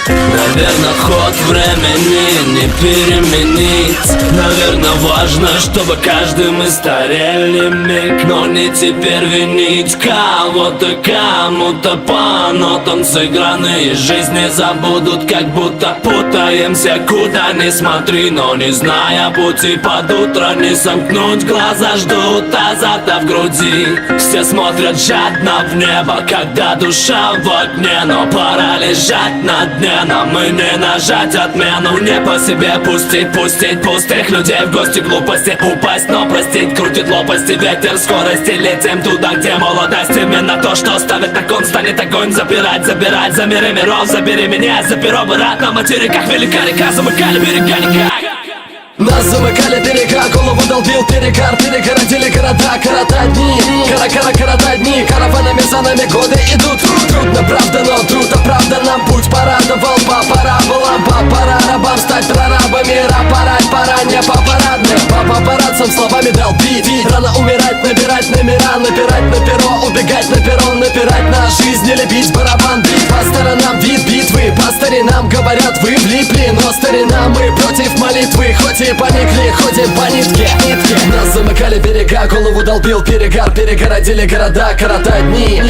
Наверно, ход времени не переменить. Наверно, важно, чтобы каждый мы старели миг. Но не теперь винить кого-то, кому-то по нотам сыгранные жизни забудут, как будто путаемся, куда ни смотри. Но не зная пути под утро, не сомкнуть глаза, ждут азарта в груди. Все смотрят жадно в небо, когда душа в огне. Но пора лежать на дне, нам и не нажать отмену. Не по себе пустить пустых людей в гости, глупости упасть, но простить. Крутит лопасти ветер скорости, летим туда, где молодость. Именно то, что ставит на кон, станет огонь забирать за миры миров. Забери меня за перо, бы рад на материках. Велика река, замыкали берега никак. Нас замыкали берега, голову долбил перегар. Перегородили города, коротать дни. Коротать дни, караванами за нами годы идут. Трудно, правда, но трудно, правда, нам путь порадовал. По параболам, по парарабам стать прорабами. Рапорать пора, не по парадным. По папарацам словами долбить. Рано умирать, набирать номера. Напирать на перо, убегать на перрон. Напирать на жизнь, не любить барабан бить. По сторонам вид битвы, по старинам говорят, вы влипли. Но старина мы против молитвы, хоть и поникли, ходим по нитке. Нас замыкали берега, голову долбил перегар. Перегородили города, коротать дни.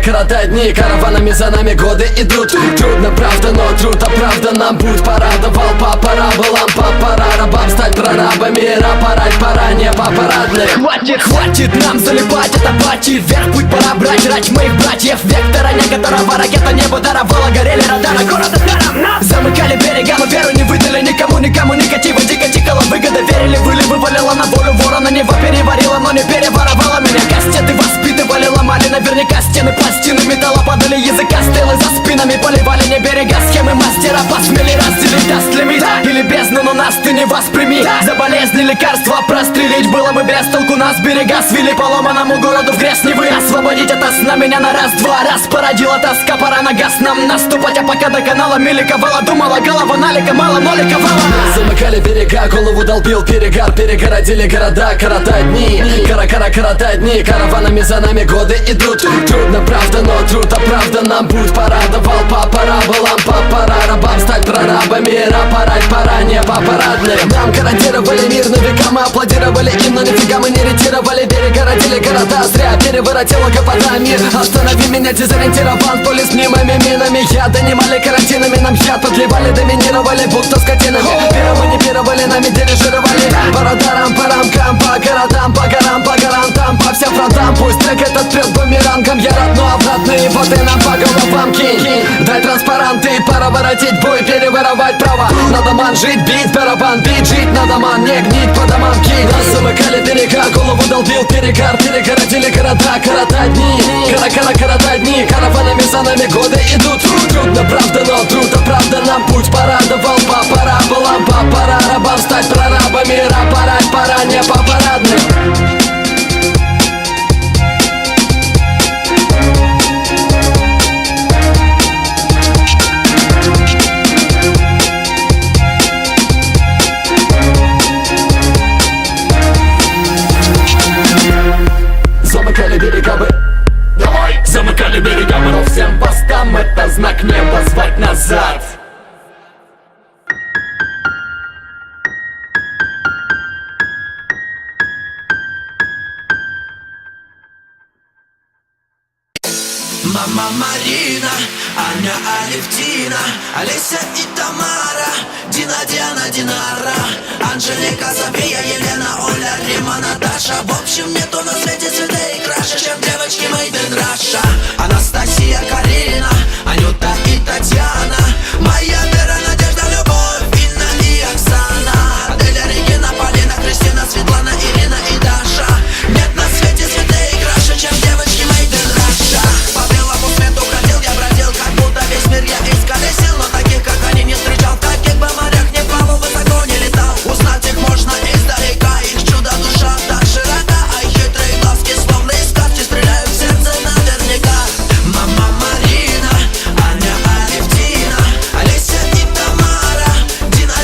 Коротать дни, караванами за нами годы идут. Трудно, правда, но трудно, правда, нам путь порадовал. По параболам, по парарабам стать прорабами. Рапорать пора, не по парадным. Хватит нам залипать, это пати. Вверх путь пора брать, рать моих братьев. Вектора которого ракета небо даровала. Горели радары города даром нас. Замыкали берега, но веру не выдали никому негатива. Дико тикала выгода, верили, вывалила на волю ворона. Нева переварила, но не переворовала меня. Кастеты воспитывали, ломали наверняка стены, пластины металла падали, языка стрелы за спинами поливали не берега. Схемы мастера посмели разделить, даст лимит или бездну, но нас ты не восприми. За болезни лекарства прострелить было бы без толку. Нас берега свели поломанному городу в грязь Невы. Освободить это сна меня на раз-два раз породила тоска, пора на газ нам наступать. А пока до канала меликовала, думала голова налика, мало но ликовала. Замыкали берега, голову долбил перегар. Перегородили города, коротать дни. Коротать дни, караванами за нами годы идут. Трудно, правда, но трудно, правда, нам путь порадовал. По параболам, по парарабам стать прорабами. Рапорать пора, не по парадным. Нам гарантировали мир на века, мы аплодировали им, но нифига мы не ретировали. Перегородили города, зря переворотила капота мир. Останови меня, дезориентирован, поле с мнимыми минами. Я донимали карантинами, нам яд подливали, доминировали, будто скотинами. Пироманипировали, нами дирижировали. По радарам, по рамкам, по городам, по горам, по гарантам, по всем фронтам. Пусть трек этот прет бумерангом, я рад, но обратные воды нам по головам кинь. Дай транспаранты, пора воротить бой, переворовать право. Надо ман жить, бить, барабан бить, жить надо ман, не гнить по домам кинь. Нас замыкали берега, голову долбил перегар. Перегородили города, коротать дни. Коротать дни, караванами за нами годы идут. Трудно, правда, но трудно, правда, нам путь порадовал. По параболам, по парарабам стать прорабами. Рапорать пора, не по парадным. Замыкали берега бы, давай, замыкали берега бы. Но всем постам это знак неба звать назад. Мама Марина, Аня Алевтина, Олеся и Тамара, Дина, Диана, Динара, Анжелика, София, Елена, Оля, Рима, Наташа. В общем, нету на свете цветей краше, чем девочки мои.